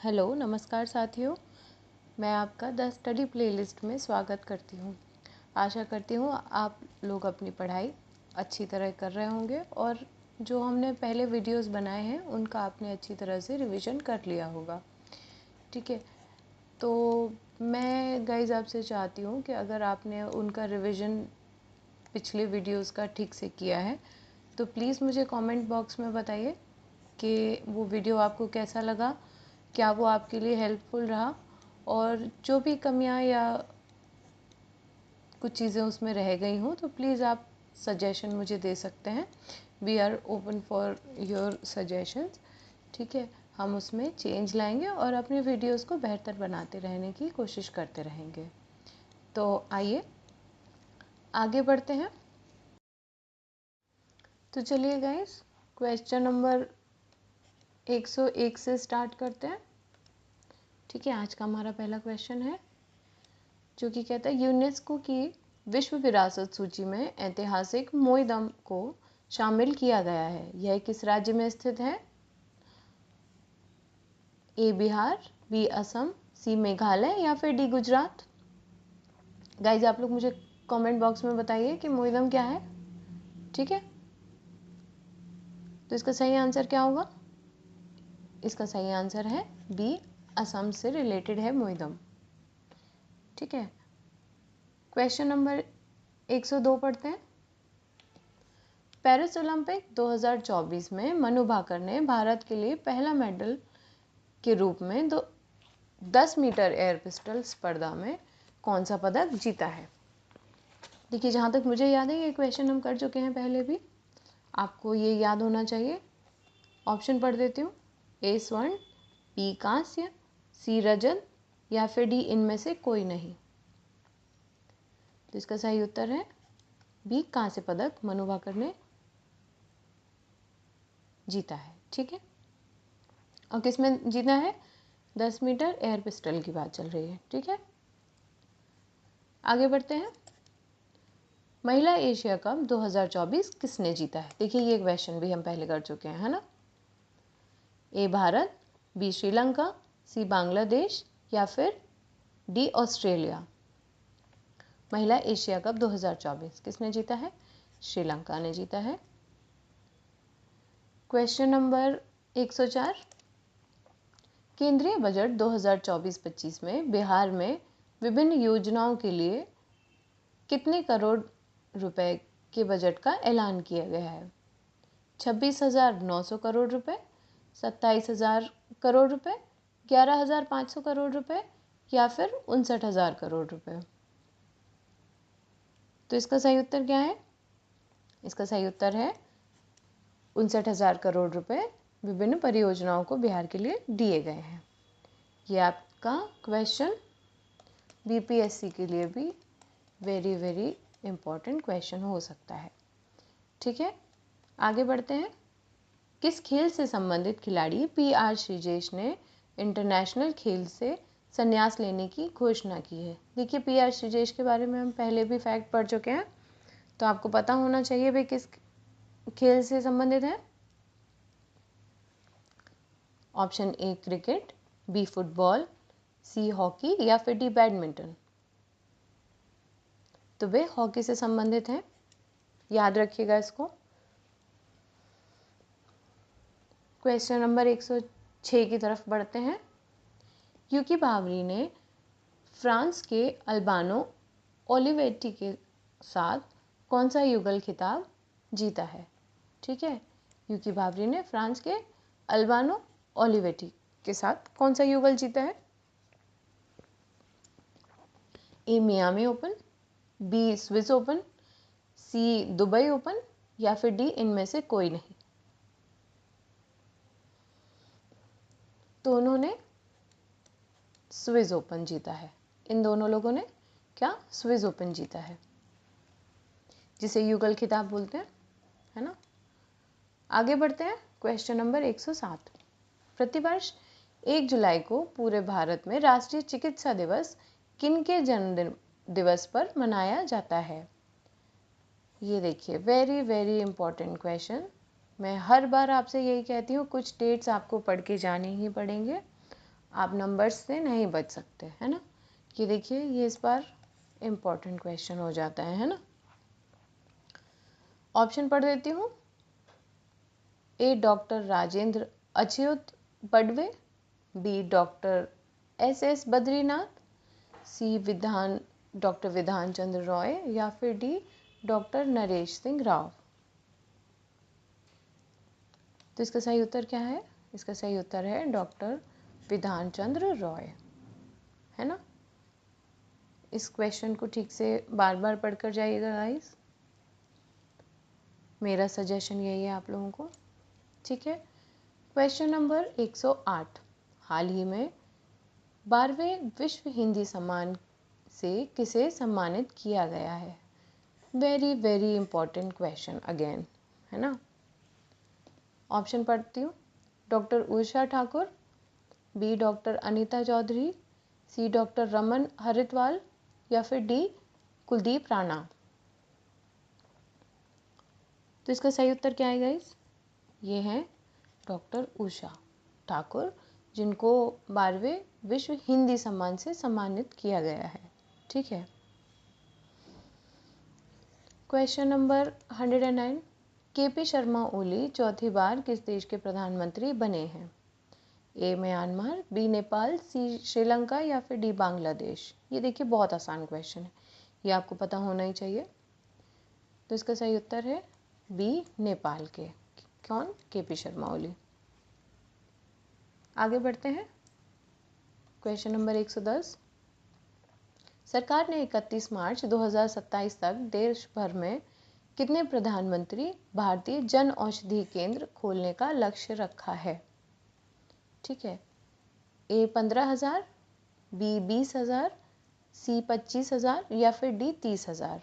Hello नमस्कार साथियों, मैं आपका द स्टडी प्लेलिस्ट में स्वागत करती हूँ। आशा करती हूँ आप लोग अपनी पढ़ाई अच्छी तरह कर रहे होंगे और जो हमने पहले वीडियोस बनाए हैं उनका आपने अच्छी तरह से रिवीजन कर लिया होगा। ठीक है, तो मैं गाइज आपसे चाहती हूँ कि अगर आपने उनका रिवीजन पिछले वीडियोस का ठीक से किया है तो प्लीज़ मुझे कमेंट बॉक्स में बताइए कि वो वीडियो आपको कैसा लगा, क्या वो आपके लिए हेल्पफुल रहा, और जो भी कमियां या कुछ चीज़ें उसमें रह गई हों तो प्लीज़ आप सजेशन मुझे दे सकते हैं। We are open for your suggestions. ठीक है, हम उसमें चेंज लाएंगे और अपने वीडियोस को बेहतर बनाते रहने की कोशिश करते रहेंगे। तो आइए आगे बढ़ते हैं। तो चलिए गाइस, क्वेश्चन नंबर 101 से स्टार्ट करते हैं। ठीक है, आज का हमारा पहला क्वेश्चन है जो कि कहता है यूनेस्को की विश्व विरासत सूची में ऐतिहासिक मोईदम को शामिल किया गया है। यह किस राज्य में स्थित है? ए बिहार, बी असम, सी मेघालय या फिर डी गुजरात। गाइज आप लोग मुझे कमेंट बॉक्स में बताइए कि मोईदम क्या है। ठीक है, तो इसका सही आंसर क्या होगा? इसका सही आंसर है बी, असम से रिलेटेड है मोईदम। ठीक है, क्वेश्चन नंबर 102 पढ़ते हैं। पेरिस ओलंपिक 2024 में मनु भाकर ने भारत के लिए पहला मेडल के रूप में 10 मीटर एयर पिस्टल स्पर्धा में कौन सा पदक जीता है? देखिए, जहाँ तक मुझे याद है ये क्वेश्चन हम कर चुके हैं पहले भी, आपको ये याद होना चाहिए। ऑप्शन पढ़ देती हूँ। ए स्वर्ण, बी कांस्य, सी रजत या फिर डी इनमें से कोई नहीं। तो इसका सही उत्तर है बी, कांस्य पदक मनु भाकर ने जीता है। ठीक है, और किसमें जीता है? 10 मीटर एयर पिस्टल की बात चल रही है। ठीक है, आगे बढ़ते हैं। महिला एशिया कप 2024 किसने जीता है? देखिए, ये क्वेश्चन भी हम पहले कर चुके हैं, है ना। ए भारत, बी श्रीलंका, सी बांग्लादेश या फिर डी ऑस्ट्रेलिया। महिला एशिया कप 2024 किसने जीता है? श्रीलंका ने जीता है। Question number 104। केंद्रीय बजट 2024-25 में बिहार में विभिन्न योजनाओं के लिए कितने करोड़ रुपए के बजट का ऐलान किया गया है? 26,900 करोड़ रुपए, 27,000 करोड़ रुपए, 11,500 करोड़ रुपए या फिर 59,000 करोड़ रुपए। तो इसका सही उत्तर क्या है? इसका सही उत्तर है 59,000 करोड़ रुपए विभिन्न परियोजनाओं को बिहार के लिए दिए गए हैं। ये आपका क्वेश्चन बीपीएससी के लिए भी वेरी वेरी इम्पोर्टेंट क्वेश्चन हो सकता है। ठीक है, आगे बढ़ते हैं। किस खेल से संबंधित खिलाड़ी पी.आर. श्रीजेश ने इंटरनेशनल खेल से संन्यास लेने की घोषणा की है? देखिए, पी.आर. श्रीजेश के बारे में हम पहले भी फैक्ट पढ़ चुके हैं, तो आपको पता होना चाहिए भाई किस खेल से संबंधित है। Option A cricket, B football, C hockey या फिर डी बैडमिंटन। तो वे हॉकी से संबंधित हैं, याद रखिएगा इसको। क्वेश्चन नंबर 106 की तरफ बढ़ते हैं। यूकी बावरी ने फ्रांस के अल्बानो ओलिवेटी के साथ कौन सा युगल खिताब जीता है? ठीक है, यूकी बावरी ने फ्रांस के अल्बानो ओलिवेटी के साथ कौन सा युगल जीता है? A Miami Open, B Swiss Open, C Dubai Open या फिर डी इनमें से कोई नहीं। तो उन्होंने स्विस ओपन जीता है। इन दोनों लोगों ने क्या? स्विस ओपन जीता है, जिसे युगल खिताब बोलते हैं, है ना। आगे बढ़ते हैं। Question number 107। प्रतिवर्ष 1 जुलाई को पूरे भारत में राष्ट्रीय चिकित्सा दिवस किनके जन्मदिन दिवस पर मनाया जाता है? ये देखिए, वेरी वेरी इंपॉर्टेंट क्वेश्चन। मैं हर बार आपसे यही कहती हूँ, कुछ डेट्स आपको पढ़ के जाने ही पड़ेंगे आप नंबर्स से नहीं बच सकते, है ना। ये देखिए, ये इस बार इम्पोर्टेंट क्वेश्चन हो जाता है ना। ऑप्शन पढ़ देती हूँ। ए डॉक्टर राजेंद्र अच्युत बड़वे, बी डॉक्टर एस बद्रीनाथ, सी डॉक्टर विधान चंद्र रॉय, या फिर डी डॉक्टर नरेश सिंह राव। तो इसका सही उत्तर क्या है? इसका सही उत्तर है डॉक्टर विधान चंद्र रॉय, है ना। इस क्वेश्चन को ठीक से बार बार पढ़कर जाइएगा गाइस, मेरा सजेशन यही है आप लोगों को, ठीक है। क्वेश्चन नंबर 108, हाल ही में 12वें विश्व हिंदी सम्मान से किसे सम्मानित किया गया है? Very very important question again, है ना। ऑप्शन पढ़ती हूँ। Doctor Usha Thakur, B doctor Anita Chaudhary, सी डॉक्टर रमन हरिद्वाल, या फिर डी कुलदीप राणा। तो इसका सही उत्तर क्या है गाइस? ये है डॉक्टर उषा ठाकुर, जिनको 12वें विश्व हिंदी सम्मान से सम्मानित किया गया है, ठीक है। Question number 109, KP Sharma Oli चौथी बार किस देश के प्रधानमंत्री बने हैं? ए म्यांमार, बी नेपाल, सी श्रीलंका, या फिर डी बांग्लादेश। ये देखिए बहुत आसान क्वेश्चन है, ये आपको पता होना ही चाहिए। तो इसका सही उत्तर है बी नेपाल के। कौन? केपी शर्मा ओली। आगे बढ़ते हैं। क्वेश्चन नंबर 110, सरकार ने 31 मार्च 2027 तक देश भर में कितने प्रधानमंत्री भारतीय जन औषधि केंद्र खोलने का लक्ष्य रखा है? ठीक है। ए 15,000, बी 20,000, सी 25,000, या फिर डी 30,000।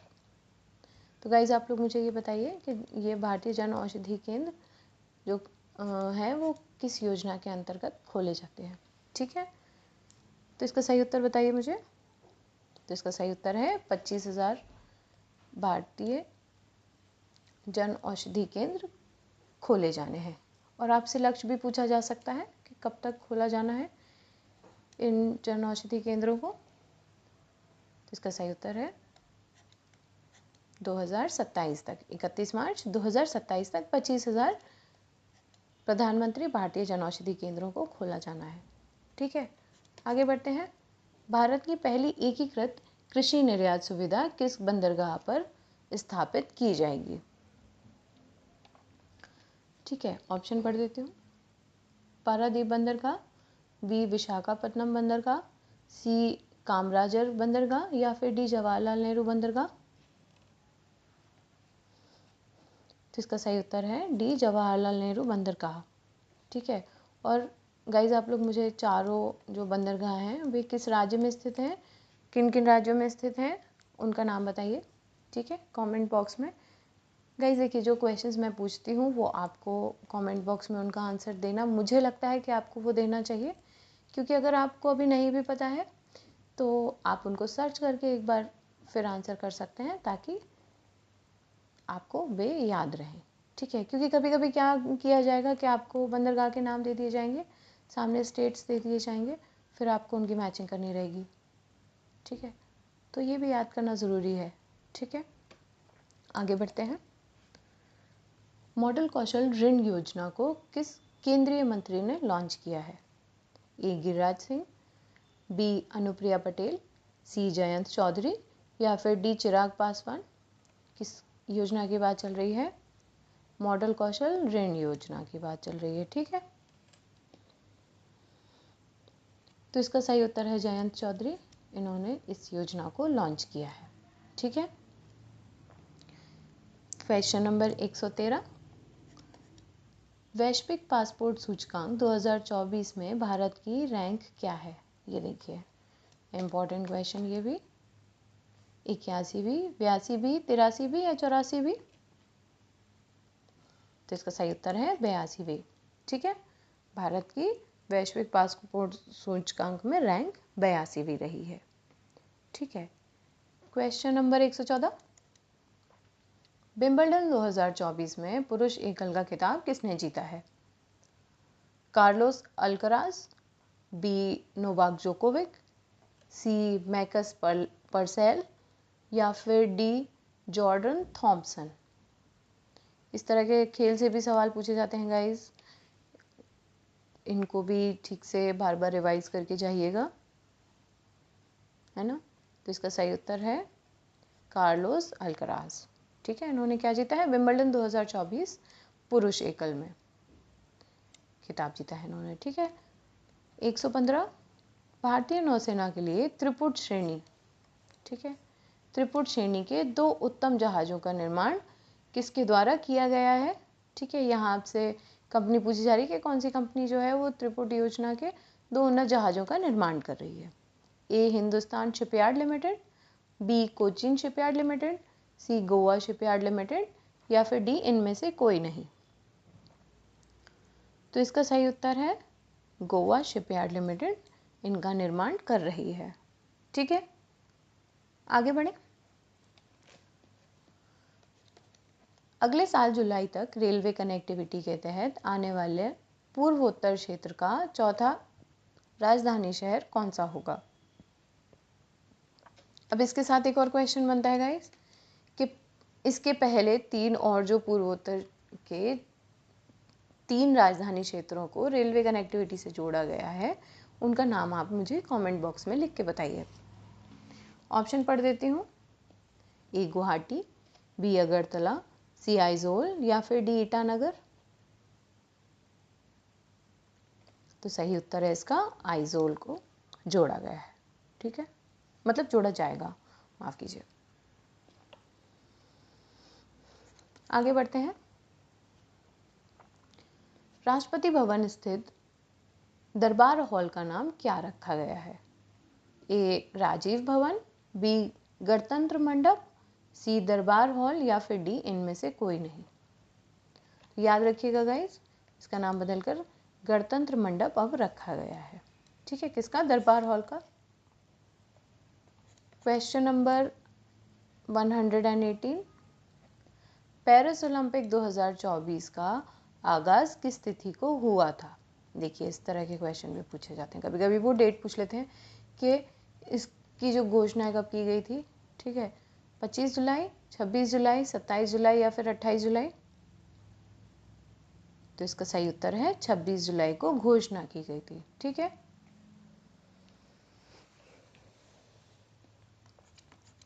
तो गाइज आप लोग मुझे ये बताइए कि ये भारतीय जन औषधि केंद्र जो है वो किस योजना के अंतर्गत खोले जाते हैं, ठीक है। तो इसका सही उत्तर बताइए मुझे। तो इसका सही उत्तर है 25,000 भारतीय जन औषधि केंद्र खोले जाने हैं। और आपसे लक्ष्य भी पूछा जा सकता है कि कब तक खोला जाना है इन जन औषधि केंद्रों को। तो इसका सही उत्तर है 2027 तक, 31 मार्च 2027 तक 25,000 प्रधानमंत्री भारतीय जन औषधि केंद्रों को खोला जाना है, ठीक है। आगे बढ़ते हैं। भारत की पहली एकीकृत कृषि निर्यात सुविधा किस बंदरगाह पर स्थापित की जाएगी? ठीक है, ऑप्शन पढ़ देती हूँ। पारादीप बंदरगाह, बी विशाखापट्टनम बंदरगाह, सी कामराजर बंदरगाह, या फिर डी जवाहरलाल नेहरू बंदरगाह। तो इसका सही उत्तर है डी जवाहरलाल नेहरू बंदरगाह, ठीक है। और गाइज आप लोग मुझे चारों जो बंदरगाह हैं वे किस राज्य में स्थित हैं, किन किन राज्यों में स्थित हैं, उनका नाम बताइए, ठीक है, कमेंट बॉक्स में। गाइज देखिए, जो क्वेश्चंस मैं पूछती हूँ वो आपको कमेंट बॉक्स में उनका आंसर देना, मुझे लगता है कि आपको वो देना चाहिए, क्योंकि अगर आपको अभी नहीं भी पता है तो आप उनको सर्च करके एक बार फिर आंसर कर सकते हैं, ताकि आपको वे याद रहें, ठीक है। क्योंकि कभी कभी क्या किया जाएगा कि आपको बंदरगाह के नाम दे दिए जाएंगे, सामने स्टेट्स दे दिए जाएंगे, फिर आपको उनकी मैचिंग करनी रहेगी, ठीक है। तो ये भी याद करना ज़रूरी है, ठीक है। आगे बढ़ते हैं। मॉडल कौशल ऋण योजना को किस केंद्रीय मंत्री ने लॉन्च किया है? ए गिरिराज सिंह, बी अनुप्रिया पटेल, सी जयंत चौधरी, या फिर डी चिराग पासवान। किस योजना की बात चल रही है? मॉडल कौशल ऋण योजना की बात चल रही है, ठीक है। तो इसका सही उत्तर है जयंत चौधरी, इन्होंने इस योजना को लॉन्च किया है, ठीक है। क्वेश्चन नंबर 113, वैश्विक पासपोर्ट सूचकांक 2024 में भारत की रैंक क्या है? ये देखिए इम्पोर्टेंट क्वेश्चन, ये भी 81वीं, 82वीं, 83वीं या 84वीं। तो इसका सही उत्तर है 82वीं, ठीक है। भारत की वैश्विक पासपोर्ट सूचकांक में रैंक 82वीं रही है, ठीक है। क्वेश्चन नंबर 114, विंबलडन 2024 में पुरुष एकल का खिताब किसने जीता है? Carlos Alcaraz, B Novak Djokovic, C Max Purcell या फिर डी जॉर्डन थॉम्पसन। इस तरह के खेल से भी सवाल पूछे जाते हैं गाइस, इनको भी ठीक से बार बार रिवाइज करके जाइएगा, है ना। तो इसका सही उत्तर है कार्लोस अल्कराज। ठीक है, इन्होंने क्या जीता है, विंबलडन 2024 पुरुष एकल में खिताब जीता है इन्होंने। ठीक है, 115 भारतीय नौसेना के लिए त्रिपुट श्रेणी, ठीक है, त्रिपुट श्रेणी के 2 उत्तम जहाजों का निर्माण किसके द्वारा किया गया है। ठीक है, यहाँ आपसे कंपनी पूछी जा रही है कि कौन सी कंपनी जो है वो त्रिपुट योजना के 2 उन्नत जहाजों का निर्माण कर रही है। A Hindustan Shipyard Limited, B Cochin Shipyard Limited, C Goa Shipyard Limited या फिर डी इनमें से कोई नहीं। तो इसका सही उत्तर है गोवा शिपयार्ड लिमिटेड इनका निर्माण कर रही है। ठीक है, आगे बढ़े। अगले साल जुलाई तक रेलवे कनेक्टिविटी के तहत आने वाले पूर्वोत्तर क्षेत्र का चौथा राजधानी शहर कौन सा होगा। अब इसके साथ एक और क्वेश्चन बनता है गाइस कि इसके पहले 3 और जो पूर्वोत्तर के 3 राजधानी क्षेत्रों को रेलवे कनेक्टिविटी से जोड़ा गया है उनका नाम आप मुझे कमेंट बॉक्स में लिख के बताइए। ऑप्शन पढ़ देती हूँ, ए गुवाहाटी, बी अगरतला, सी आइजोल या फिर डी ईटानगर। तो सही उत्तर है इसका आइजोल को जोड़ा गया है। ठीक है, मतलब जोड़ा जाएगा, माफ कीजिए। आगे बढ़ते हैं। राष्ट्रपति भवन स्थित दरबार हॉल का नाम क्या रखा गया है। ए राजीव भवन, बी गणतंत्र मंडप, सी दरबार हॉल या फिर डी इनमें से कोई नहीं। याद रखिएगा गाइस, इसका नाम बदलकर गणतंत्र मंडप अब रखा गया है। ठीक है, किसका, दरबार हॉल का। क्वेश्चन नंबर 118, पेरिस ओलंपिक 2024 का आगाज किस तिथि को हुआ था। देखिए, इस तरह के क्वेश्चन भी पूछे जाते हैं, कभी कभी वो डेट पूछ लेते हैं कि इसकी जो घोषणा कब की गई थी। ठीक है, 25 जुलाई, 26 जुलाई, 27 जुलाई या फिर 28 जुलाई। तो इसका सही उत्तर है 26 जुलाई को घोषणा की गई थी। ठीक है,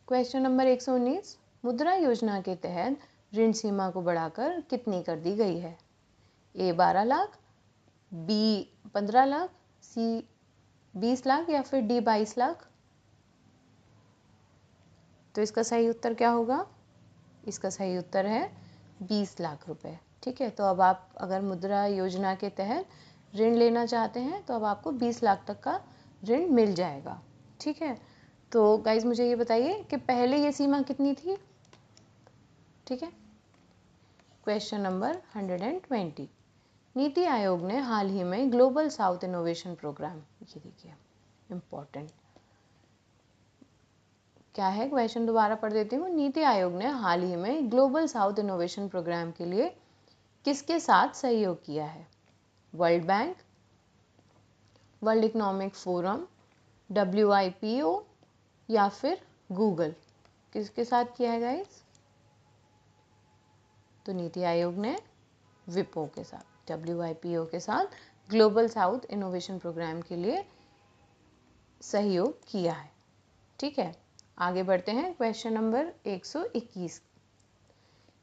क्वेश्चन नंबर 119, मुद्रा योजना के तहत ऋण सीमा को बढ़ाकर कितनी कर दी गई है। ए 12 लाख, बी 15 लाख, सी 20 लाख या फिर डी 22 लाख। तो इसका सही उत्तर क्या होगा, इसका सही उत्तर है 20 लाख रुपए। ठीक है, तो अब आप अगर मुद्रा योजना के तहत ऋण लेना चाहते हैं तो अब आपको 20 लाख तक का ऋण मिल जाएगा। ठीक है, तो गाइज मुझे ये बताइए कि पहले ये सीमा कितनी थी। ठीक है, क्वेश्चन नंबर 120, नीति आयोग ने हाल ही में ग्लोबल साउथ इनोवेशन प्रोग्राम, ये देखिए इम्पोर्टेंट क्या है, क्वेश्चन दोबारा पढ़ देती हूँ। नीति आयोग ने हाल ही में ग्लोबल साउथ इनोवेशन प्रोग्राम के लिए किसके साथ सहयोग किया है। World bank, world economic forum, WIPO या फिर गूगल। किसके साथ किया है गाइस। तो नीति आयोग ने विपो के साथ, WIPO के साथ ग्लोबल साउथ इनोवेशन प्रोग्राम के लिए सहयोग किया है। ठीक है, आगे बढ़ते हैं। क्वेश्चन नंबर 121,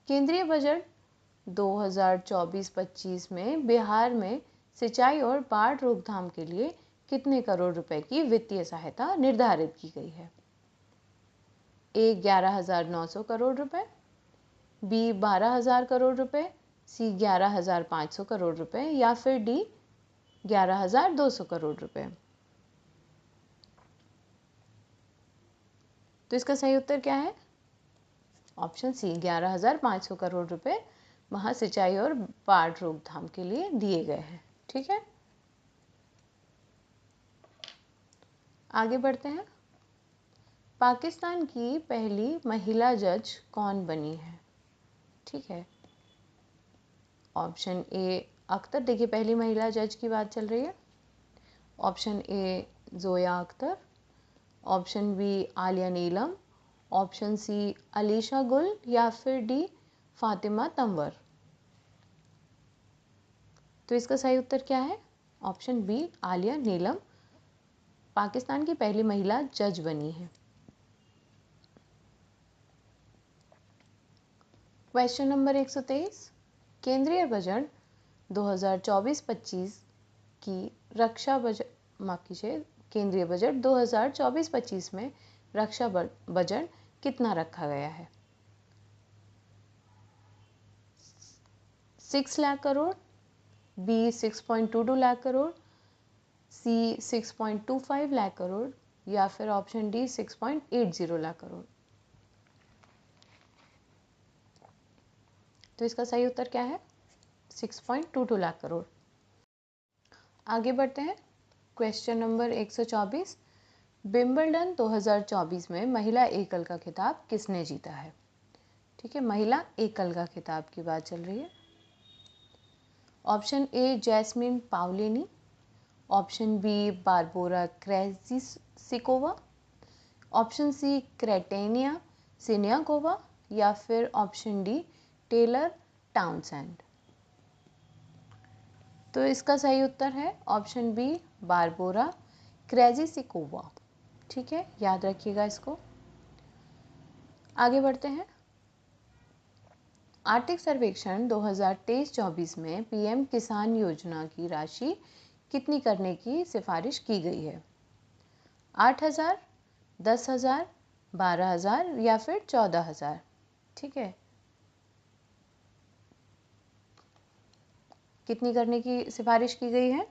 केंद्रीय बजट 2024-25 में बिहार में सिंचाई और बाढ़ रोकथाम के लिए कितने करोड़ रुपए की वित्तीय सहायता निर्धारित की गई है। ए 11,900 करोड़ रुपए, बी 12,000 करोड़ रुपए, सी 11,500 करोड़ रुपए या फिर डी 11,200 करोड़ रुपए। तो इसका सही उत्तर क्या है, ऑप्शन सी 11,500 करोड़ रुपए वहां सिंचाई और बाढ़ रोकथाम के लिए दिए गए हैं। ठीक है, आगे बढ़ते हैं। पाकिस्तान की पहली महिला जज कौन बनी है। ठीक है, ऑप्शन ए अख्तर, देखिए पहली महिला जज की बात चल रही है। Option A Zoya Akhtar, option B Alia Neelam, option C Alisha Gul या फिर डी फातिमा तंवर। तो इसका सही उत्तर क्या है? ऑप्शन बी आलिया नीलम पाकिस्तान की पहली महिला जज बनी है। क्वेश्चन नंबर 123, केंद्रीय बजट 2024-25 की रक्षा बजट माफ कीजिए केंद्रीय बजट 2024-25 में रक्षा बजट कितना रखा गया है? 6 लाख करोड़, बी 6.22 लाख करोड़, सी 6.25 लाख करोड़ या फिर ऑप्शन डी 6.80 लाख करोड़। तो इसका सही उत्तर क्या है? 6.22 लाख करोड़। आगे बढ़ते हैं। क्वेश्चन नंबर 124, विंबलडन 2024 में महिला एकल का खिताब किसने जीता है? ठीक है, महिला एकल का खिताब की बात चल रही है। Option A Jasmine Paolini, option B Barbora Krejcikova, option C Katerina Siniakova या फिर ऑप्शन डी टेलर टाउनसेंड। तो इसका सही उत्तर है ऑप्शन बी बारबोरा क्रेजिसिकोवा। ठीक है, याद रखिएगा इसको। आगे बढ़ते हैं। आर्थिक सर्वेक्षण 2023-24 में पीएम किसान योजना की राशि कितनी करने की सिफारिश की गई है? 8,000, 10,000, 12,000 या फिर 14,000। ठीक है, कितनी करने की सिफारिश की गई है?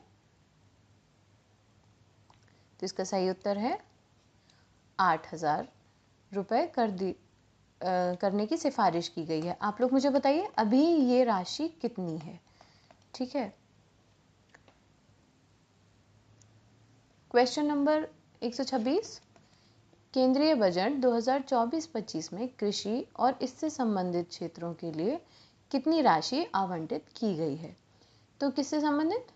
तो इसका सही उत्तर है 8,000 रुपये करने की सिफारिश की गई है। आप लोग मुझे बताइए अभी ये राशि कितनी है? ठीक है, क्वेश्चन नंबर 126, केंद्रीय बजट 2024-25 में कृषि और इससे संबंधित क्षेत्रों के लिए कितनी राशि आवंटित की गई है? तो किससे संबंधित?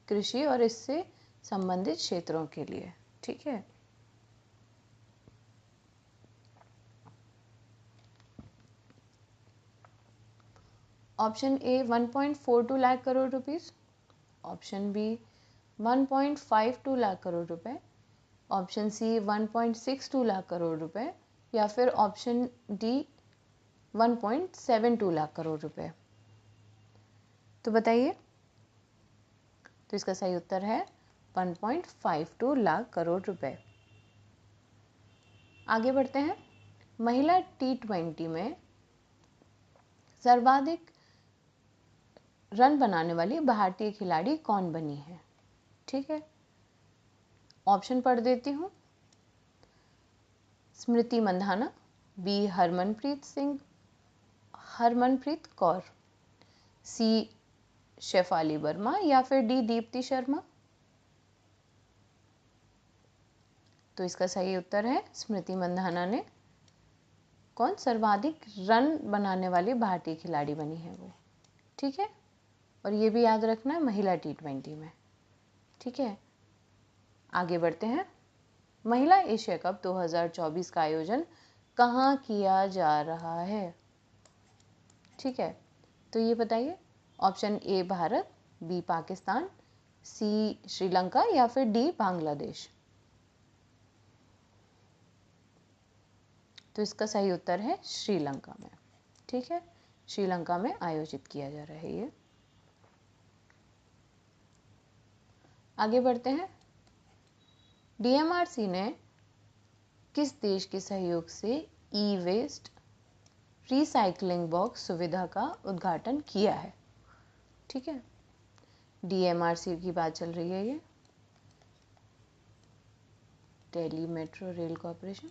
कृषि और इससे संबंधित क्षेत्रों के लिए। ठीक है, option A 1.42 lakh crore rupees, option B 1.52 lakh crore रुपए, ऑप्शन सी 1.62 लाख करोड़ रुपए या फिर ऑप्शन डी 1.72 लाख करोड़ रुपए। तो बताइए। तो इसका सही उत्तर है 1.52 लाख करोड़ रुपए। आगे बढ़ते हैं। महिला T20 में सर्वाधिक रन बनाने वाली भारतीय खिलाड़ी कौन बनी है? ठीक है, ऑप्शन पढ़ देती हूँ। स्मृति मंधाना, बी हरमनप्रीत कौर, सी शेफाली वर्मा या फिर डी दीप्ति शर्मा। तो इसका सही उत्तर है स्मृति मंधाना ने कौन सर्वाधिक रन बनाने वाली भारतीय खिलाड़ी बनी है वो। ठीक है, और ये भी याद रखना है महिला T20 में। ठीक है, आगे बढ़ते हैं। महिला एशिया कप 2024 का आयोजन कहाँ किया जा रहा है? ठीक है, तो ये बताइए। Option A Bharat, B Pakistan, C Sri Lanka या फिर डी बांग्लादेश। तो इसका सही उत्तर है श्रीलंका में। ठीक है, श्रीलंका में आयोजित किया जा रहा है ये। आगे बढ़ते हैं। DMRC ने किस देश के सहयोग से ई वेस्ट रिसाइकलिंग बॉक्स सुविधा का उद्घाटन किया है? ठीक है, DMRC की बात चल रही है ये, दिल्ली मेट्रो रेल कॉरपोरेशन।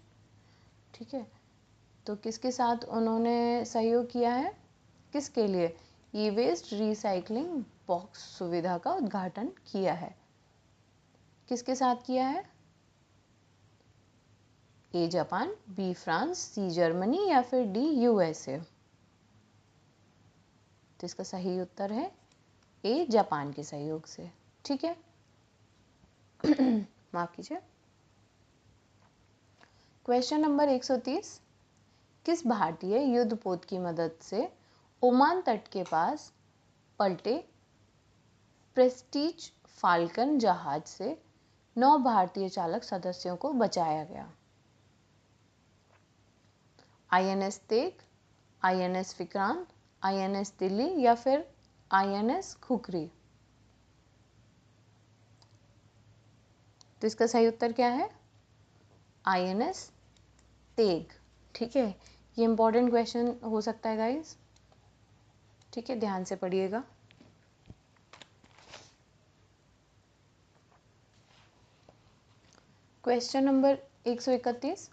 ठीक है, तो किसके साथ उन्होंने सहयोग किया है? किसके लिए? ई वेस्ट रिसाइकलिंग बॉक्स सुविधा का उद्घाटन किया है। किसके साथ किया है? A Japan, B France, C Germany या फिर डी USA। तो इसका सही उत्तर है ए जापान के सहयोग से। ठीक है, माफ कीजिए। क्वेश्चन नंबर 130, किस भारतीय युद्धपोत की मदद से ओमान तट के पास पलटे प्रेस्टीज फाल्कन जहाज से 9 भारतीय चालक सदस्यों को बचाया गया? INS Tegh, INS Vikrant, INS Delhi या फिर INS खुखरी? तो इसका सही उत्तर क्या है? INS तेग। ठीक है, ये इंपॉर्टेंट क्वेश्चन हो सकता है गाइस। ठीक है, ध्यान से पढ़िएगा। क्वेश्चन नंबर 131,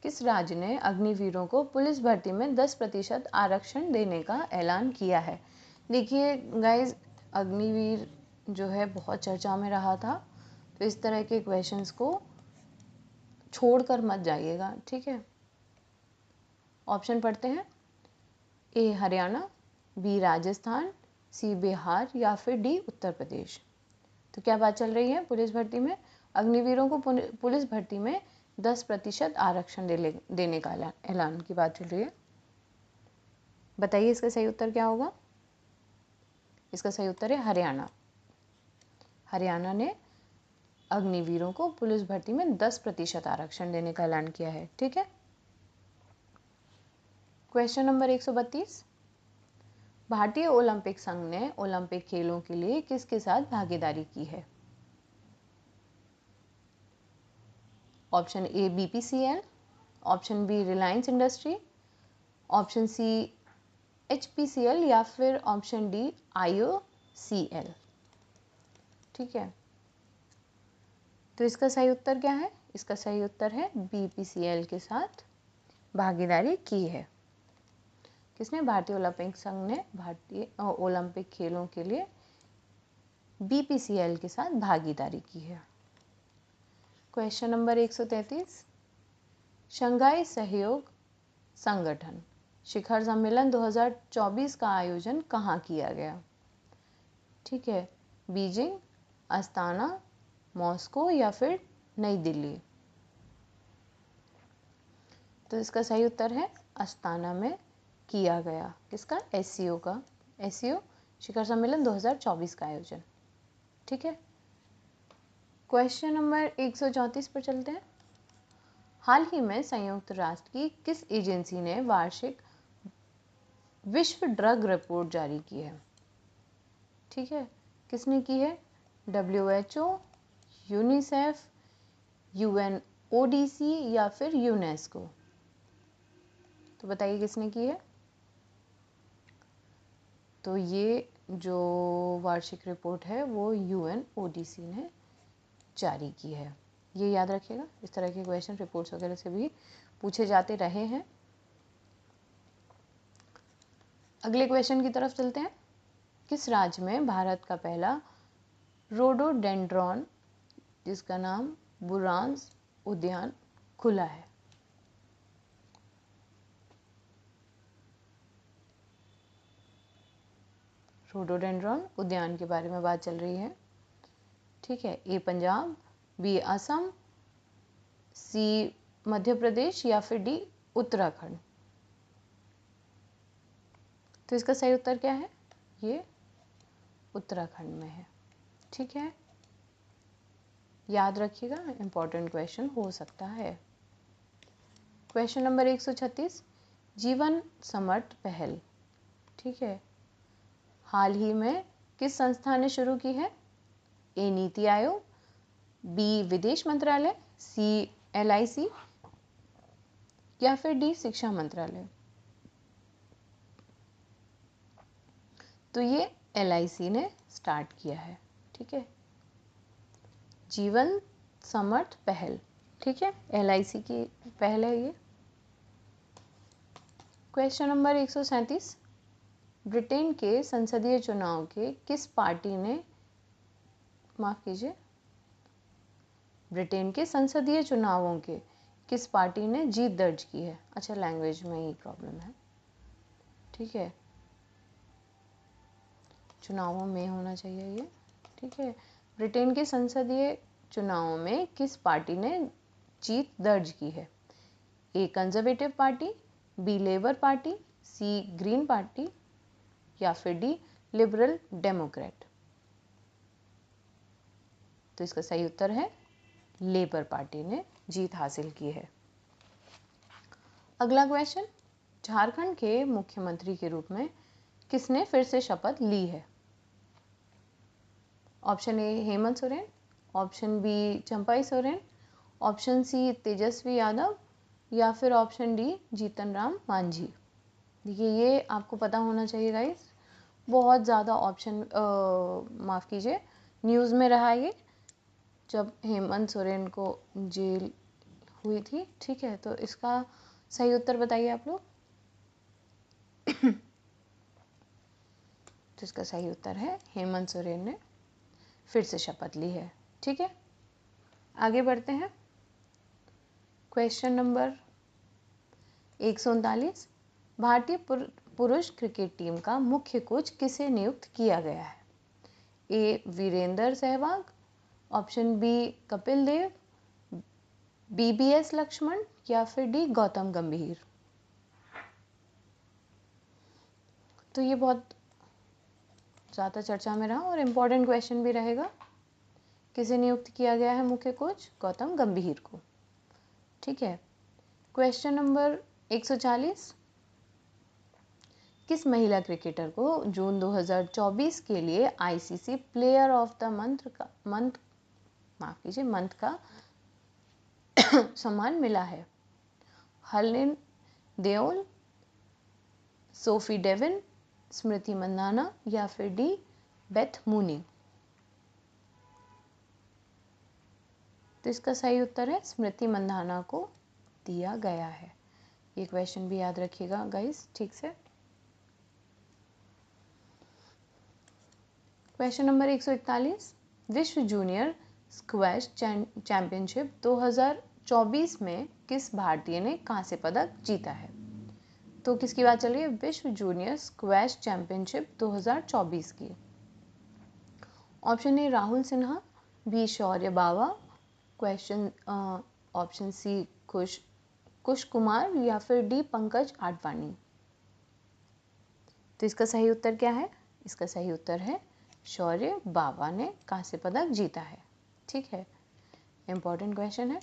किस राज्य ने अग्निवीरों को पुलिस भर्ती में 10% आरक्षण देने का ऐलान किया है? देखिए गाइस, अग्निवीर जो है बहुत चर्चा में रहा था, तो इस तरह के क्वेश्चंस को छोड़कर मत जाइएगा। ठीक है, ऑप्शन पढ़ते हैं। ए हरियाणा, बी राजस्थान, सी बिहार या फिर डी उत्तर प्रदेश। तो क्या बात चल रही है? पुलिस भर्ती में अग्निवीरों को पुलिस भर्ती में 10% आरक्षण देने का ऐलान की बात चल रही है। बताइए इसका सही उत्तर क्या होगा? इसका सही उत्तर है हरियाणा। हरियाणा ने अग्निवीरों को पुलिस भर्ती में 10% आरक्षण देने का ऐलान किया है। ठीक है, क्वेश्चन नंबर 132, भारतीय ओलंपिक संघ ने ओलंपिक खेलों के लिए किसके साथ भागीदारी की है? Option A BPCL, option B Reliance industry, option C HPCL या फिर ऑप्शन डी IOCL। ठीक है, तो इसका सही उत्तर क्या है? इसका सही उत्तर है BPCL के साथ भागीदारी की है। किसने? भारतीय ओलंपिक संघ ने भारतीय ओलंपिक खेलों के लिए BPCL के साथ भागीदारी की है। क्वेश्चन नंबर 133, शंघाई सहयोग संगठन शिखर सम्मेलन 2024 का आयोजन कहाँ किया गया? ठीक है, बीजिंग, अस्ताना, मॉस्को या फिर नई दिल्ली? तो इसका सही उत्तर है अस्ताना में किया गया। किसका? SCO का। SCO शिखर सम्मेलन 2024 का आयोजन। ठीक है, क्वेश्चन नंबर 134 पर चलते हैं। हाल ही में संयुक्त राष्ट्र की किस एजेंसी ने वार्षिक विश्व ड्रग रिपोर्ट जारी की है? ठीक है, किसने की है? WHO, यूनिसेफ, UNODC या फिर यूनेस्को? तो बताइए किसने की है? तो ये जो वार्षिक रिपोर्ट है वो UNODC ने जारी की है। ये याद रखिएगा, इस तरह के क्वेश्चन रिपोर्ट्स वगैरह से भी पूछे जाते रहे हैं। अगले क्वेश्चन की तरफ चलते हैं। किस राज्य में भारत का पहला रोडोडेंड्रॉन जिसका नाम बुरांस उद्यान खुला है? रोडोडेंड्रॉन उद्यान के बारे में बात चल रही है। ठीक है, ए पंजाब, बी असम, सी मध्य प्रदेश या फिर डी उत्तराखंड? तो इसका सही उत्तर क्या है? ये उत्तराखंड में है। ठीक है, याद रखिएगा, इंपॉर्टेंट क्वेश्चन हो सकता है। क्वेश्चन नंबर 136, जीवन समर्थ पहल, ठीक है, हाल ही में किस संस्था ने शुरू की है? ए नीति आयोग, बी विदेश मंत्रालय, सी LIC या फिर डी शिक्षा मंत्रालय? तो ये LIC ने स्टार्ट किया है। ठीक है, जीवन समर्थ पहल, ठीक है, LIC की पहल है ये। क्वेश्चन नंबर 137, ब्रिटेन के संसदीय चुनाव के किस पार्टी ने, माफ कीजिए, ब्रिटेन के संसदीय चुनावों के किस पार्टी ने जीत दर्ज की है? अच्छा, लैंग्वेज में ही प्रॉब्लम है। ठीक है, चुनावों में होना चाहिए ये, ठीक है। ब्रिटेन के संसदीय चुनावों में किस पार्टी ने जीत दर्ज की है? A Conservative Party, B Labour Party, C Green Party या फिर डी लिबरल डेमोक्रेट। तो इसका सही उत्तर है लेबर पार्टी ने जीत हासिल की है। अगला क्वेश्चन, झारखंड के मुख्यमंत्री के रूप में किसने फिर से शपथ ली है? Option A Hemant Soren, option B Champai Soren, option C Tejashwi Yadav या फिर ऑप्शन डी जीतन राम मांझी। देखिए ये आपको पता होना चाहिए गाइस, बहुत ज़्यादा ऑप्शन माफ़ कीजिए न्यूज़ में रहा ये जब हेमंत सोरेन को जेल हुई थी, ठीक है। तो इसका सही उत्तर बताइए आप लोग। तो इसका सही उत्तर है हेमंत सोरेन ने फिर से शपथ ली है, ठीक है। आगे बढ़ते हैं। क्वेश्चन नंबर 139, भारतीय पुरुष क्रिकेट टीम का मुख्य कोच किसे नियुक्त किया गया है? ए Virendra Sehwag, option B Kapil Dev, BBS Lakshman या फिर डी गौतम गंभीर। तो ये बहुत ज़्यादा चर्चा में रहा और इम्पोर्टेंट क्वेश्चन भी रहेगा। किसे नियुक्त किया गया है मुख्य कोच? गौतम गंभीर को, ठीक है। क्वेश्चन नंबर 140, किस महिला क्रिकेटर को जून 2024 के लिए ICC player of the month का सम्मान मिला है? हरलिन देओल, सोफी डेविन, स्मृति मंदाना या फिर डी बेथ मूनी। तो इसका सही उत्तर है स्मृति मंदाना को दिया गया है। ये क्वेश्चन भी याद रखिएगा गाइस ठीक से। क्वेश्चन नंबर 141, विश्व जूनियर स्क्वैश चैंपियनशिप 2024 में किस भारतीय ने कांस्य पदक जीता है? तो किसकी बात चल रही है? विश्व जूनियर स्क्वैश चैंपियनशिप 2024 की। Option A Rahul Sinha, B Shaurya Bawa, question option C Kush Kumar या फिर डी पंकज आडवाणी। तो इसका सही उत्तर क्या है? इसका सही उत्तर है शौर्य बावा ने कांस्य पदक जीता है, ठीक है। इंपॉर्टेंट क्वेश्चन है।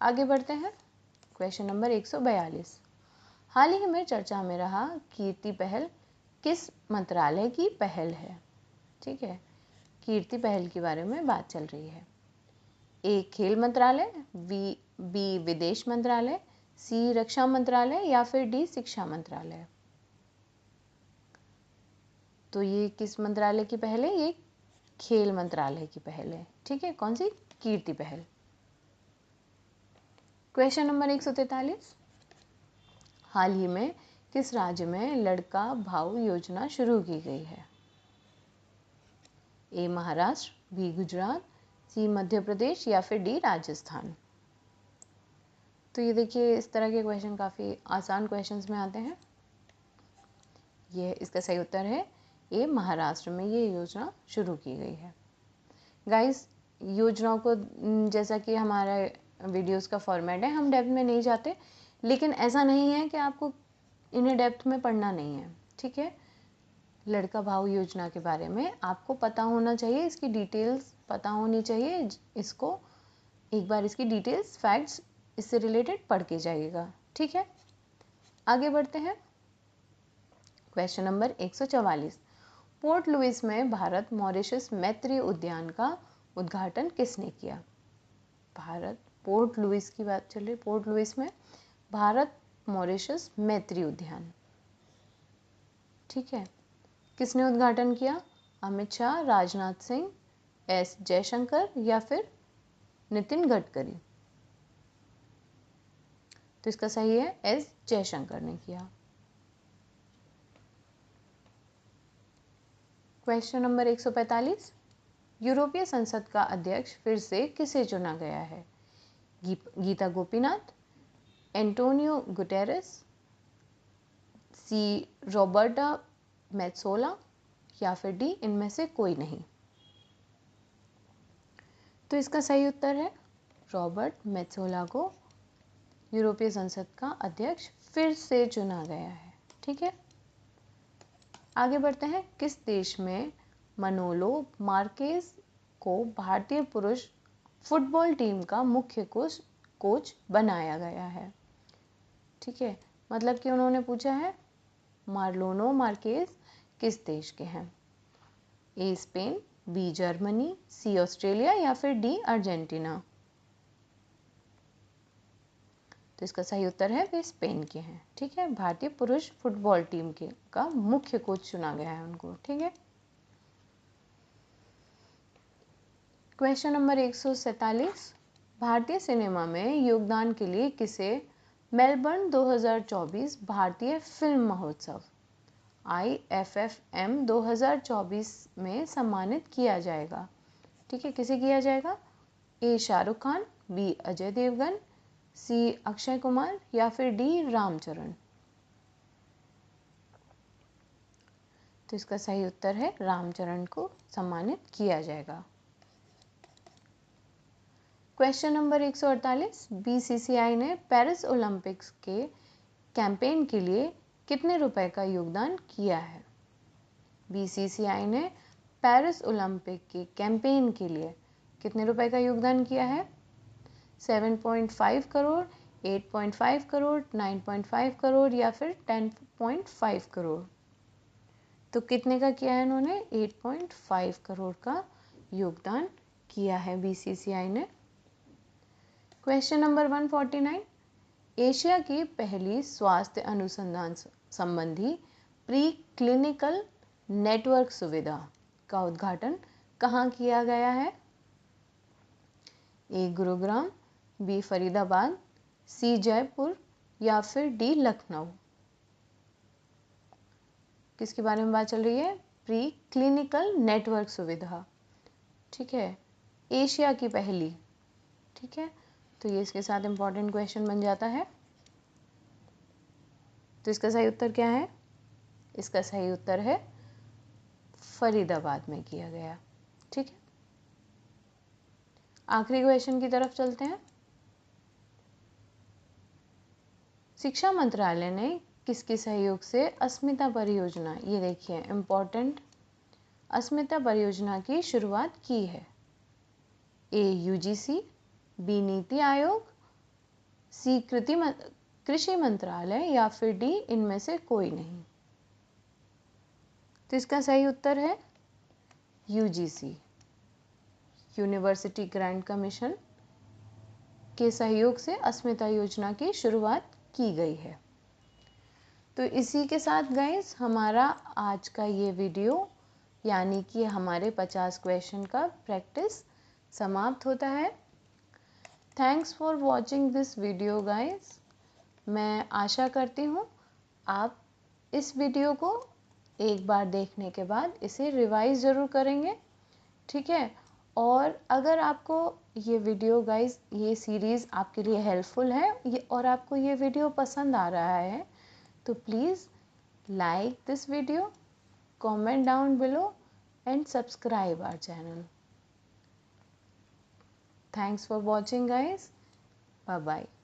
आगे बढ़ते हैं। क्वेश्चन नंबर 142, हाल ही में चर्चा में रहा कीर्ति पहल किस मंत्रालय की पहल है? ठीक है, कीर्ति पहल के बारे में बात चल रही है। ए खेल मंत्रालय, बी विदेश मंत्रालय, सी रक्षा मंत्रालय या फिर डी शिक्षा मंत्रालय। तो ये किस मंत्रालय की पहल है? ये खेल मंत्रालय की पहल है, ठीक है। कौन सी? कीर्ति पहल। क्वेश्चन नंबर 143, हाल ही में किस राज्य में लड़का भाऊ योजना शुरू की गई है? ए महाराष्ट्र, बी गुजरात, सी मध्य प्रदेश या फिर डी राजस्थान। तो ये देखिए इस तरह के क्वेश्चन काफ़ी आसान क्वेश्चंस में आते हैं। ये इसका सही उत्तर है ए महाराष्ट्र में ये योजना शुरू की गई है। गाइस योजनाओं को जैसा कि हमारा वीडियोस का फॉर्मेट है हम डेप्थ में नहीं जाते, लेकिन ऐसा नहीं है कि आपको इन्हें डेप्थ में पढ़ना नहीं है, ठीक है। लड़का भाऊ योजना के बारे में आपको पता होना चाहिए, इसकी डिटेल्स पता होनी चाहिए। इसको एक बार इसकी डिटेल्स फैक्ट्स इससे रिलेटेड पढ़ के जाइएगा, ठीक है। आगे बढ़ते हैं। क्वेश्चन नंबर 144, पोर्ट लुइस में भारत मॉरिशस मैत्री उद्यान का उद्घाटन किसने किया? भारत पोर्ट लुइस की बात चल रही, पोर्ट लुइस में भारत मॉरिशस मैत्री उद्यान, ठीक है। किसने उद्घाटन किया? अमित शाह, राजनाथ सिंह, एस जयशंकर या फिर नितिन गडकरी। तो इसका सही है एस जयशंकर ने किया। क्वेश्चन नंबर 145, यूरोपीय संसद का अध्यक्ष फिर से किसे चुना गया है? गीता गोपीनाथ, एंटोनियो गुटेरेस, सी रॉबर्टा मेत्सोला या फिर डी इनमें से कोई नहीं। तो इसका सही उत्तर है रॉबर्ट मेत्सोला को यूरोपीय संसद का अध्यक्ष फिर से चुना गया है। ठीक है, आगे बढ़ते हैं। किस देश में मनोलो मार्केज को भारतीय पुरुष फुटबॉल टीम का मुख्य कोच बनाया गया है? ठीक है, मतलब कि उन्होंने पूछा है मार्लोनो मार्केज किस देश के हैं? A Spain, B Germany, C Australia या फिर डी अर्जेंटीना। तो इसका सही उत्तर है वे स्पेन के हैं। ठीक है, भारतीय पुरुष फुटबॉल टीम के का मुख्य कोच चुना गया है उनको। ठीक है, क्वेश्चन नंबर 147, भारतीय सिनेमा में योगदान के लिए किसे मेलबर्न 2024 भारतीय फिल्म महोत्सव IFFM 2024 में सम्मानित किया जाएगा? ठीक है, किसे किया जाएगा? ए शाहरुख खान, बी अजय देवगन, सी अक्षय कुमार या फिर डी रामचरण। तो इसका सही उत्तर है रामचरण को सम्मानित किया जाएगा। क्वेश्चन नंबर 148, BCCI ने पेरिस ओलंपिक्स के कैंपेन के लिए कितने रुपए का योगदान किया है? BCCI ने पेरिस ओलंपिक के कैंपेन के लिए कितने रुपए का योगदान किया है? 7.5 करोड़, 8.5 करोड़, 9.5 करोड़ या फिर 10.5 करोड़। तो कितने का किया है इन्होंने? 8.5 करोड़ का योगदान किया है BCCI ने। क्वेश्चन नंबर 149, एशिया की पहली स्वास्थ्य अनुसंधान संबंधी प्री क्लिनिकल नेटवर्क सुविधा का उद्घाटन कहाँ किया गया है? ए गुरुग्राम, बी फरीदाबाद, सी जयपुर या फिर डी लखनऊ। किसके बारे में बात चल रही है? प्री क्लिनिकल नेटवर्क सुविधा। ठीक है, एशिया की पहली। ठीक है, तो ये इसके साथ इंपॉर्टेंट क्वेश्चन बन जाता है। तो इसका सही उत्तर क्या है? इसका सही उत्तर है फरीदाबाद में किया गया। ठीक है, आखिरी क्वेश्चन की तरफ चलते हैं। शिक्षा मंत्रालय ने किसके सहयोग से अस्मिता परियोजना, ये देखिए इंपॉर्टेंट, अस्मिता परियोजना की शुरुआत की है? ए UGC, बी नीति आयोग, सी कृषि मंत्रालय या फिर डी इनमें से कोई नहीं। तो इसका सही उत्तर है UGC, यूनिवर्सिटी ग्रांट कमीशन के सहयोग से अस्मिता योजना की शुरुआत की गई है। तो इसी के साथ गाइस हमारा आज का ये वीडियो यानी कि हमारे 50 क्वेश्चन का प्रैक्टिस समाप्त होता है। Thanks for watching this video guys. मैं आशा करती हूँ आप इस वीडियो को एक बार देखने के बाद इसे रिवाइज ज़रूर करेंगे। ठीक है, और अगर आपको ये वीडियो गाइस, ये सीरीज़ आपके लिए हेल्पफुल है और आपको ये वीडियो पसंद आ रहा है तो please like this video, comment down below and subscribe our channel. Thanks for watching guys. Bye bye.